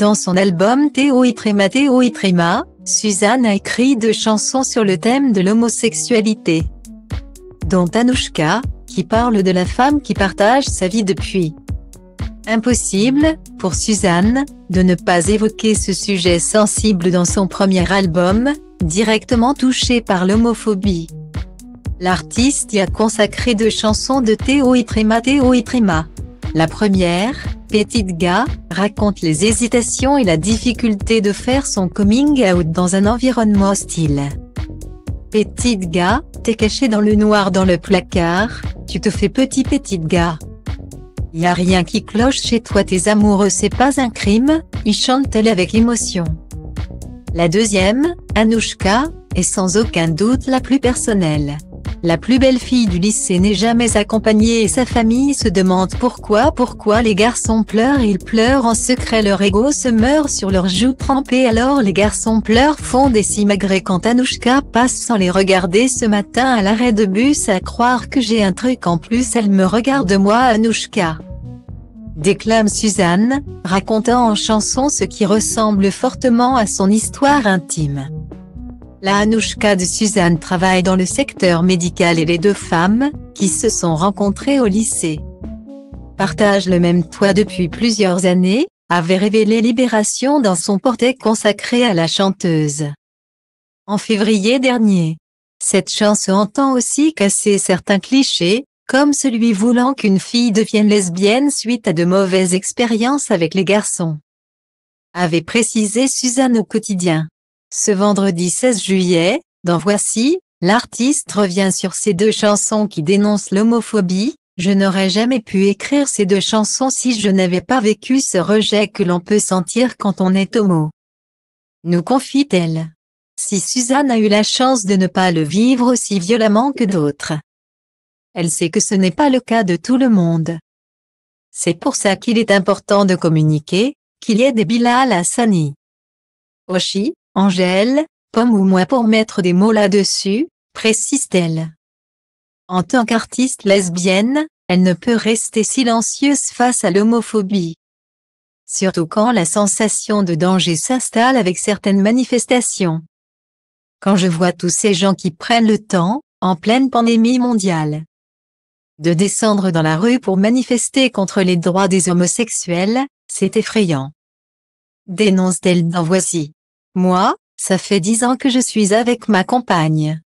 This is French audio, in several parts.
Dans son album Théo et Tréma, Suzanne a écrit 2 chansons sur le thème de l'homosexualité, dont Anouchka, qui parle de la femme qui partage sa vie depuis. Impossible, pour Suzanne, de ne pas évoquer ce sujet sensible dans son premier album, directement touché par l'homophobie. L'artiste y a consacré 2 chansons de Théo et Tréma. La première, Petite gars, raconte les hésitations et la difficulté de faire son coming out dans un environnement hostile. Petite gars, t'es caché dans le noir dans le placard, tu te fais petite gars. Y a rien qui cloche chez toi, tes amoureux c'est pas un crime, y chante-t-elle avec émotion. La deuxième, Anouchka, est sans aucun doute la plus personnelle. La plus belle fille du lycée n'est jamais accompagnée et sa famille se demande pourquoi les garçons pleurent. Ils pleurent en secret, leur ego se meurt sur leurs joues trempées, alors les garçons pleurent font des simagrées quand Anouchka passe sans les regarder ce matin à l'arrêt de bus, à croire que j'ai un truc en plus, elle me regarde moi Anouchka. Déclame Suzanne, racontant en chanson ce qui ressemble fortement à son histoire intime. La Anouchka de Suzanne travaille dans le secteur médical et les 2 femmes, qui se sont rencontrées au lycée, partagent le même toit depuis plusieurs années, avait révélé Libération dans son portrait consacré à la chanteuse. En février dernier, cette chanson entend aussi casser certains clichés, comme celui voulant qu'une fille devienne lesbienne suite à de mauvaises expériences avec les garçons, avait précisé Suzanne au quotidien. Ce vendredi 16 juillet, dans Voici, l'artiste revient sur ces 2 chansons qui dénoncent l'homophobie. Je n'aurais jamais pu écrire ces 2 chansons si je n'avais pas vécu ce rejet que l'on peut sentir quand on est homo, nous confie-t-elle. Si Suzanne a eu la chance de ne pas le vivre aussi violemment que d'autres, elle sait que ce n'est pas le cas de tout le monde. C'est pour ça qu'il est important de communiquer, qu'il y ait des Bilal Hassani, Oshi, Angèle, Pomme ou moi pour mettre des mots là-dessus, précise-t-elle. En tant qu'artiste lesbienne, elle ne peut rester silencieuse face à l'homophobie, surtout quand la sensation de danger s'installe avec certaines manifestations. Quand je vois tous ces gens qui prennent le temps, en pleine pandémie mondiale, de descendre dans la rue pour manifester contre les droits des homosexuels, c'est effrayant, dénonce-t-elle dans Voici. Moi, ça fait 10 ans que je suis avec ma compagne.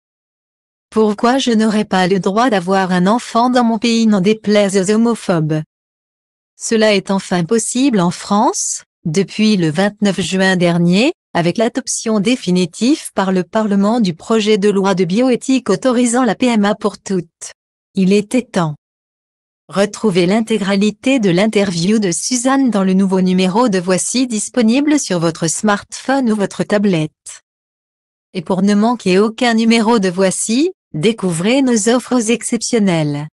Pourquoi je n'aurais pas le droit d'avoir un enfant dans mon pays, n'en déplaise aux homophobes? Cela est enfin possible en France, depuis le 29 juin dernier, avec l'adoption définitive par le Parlement du projet de loi de bioéthique autorisant la PMA pour toutes. Il était temps. Retrouvez l'intégralité de l'interview de Suzanne dans le nouveau numéro de Voici disponible sur votre smartphone ou votre tablette. Et pour ne manquer aucun numéro de Voici, découvrez nos offres exceptionnelles.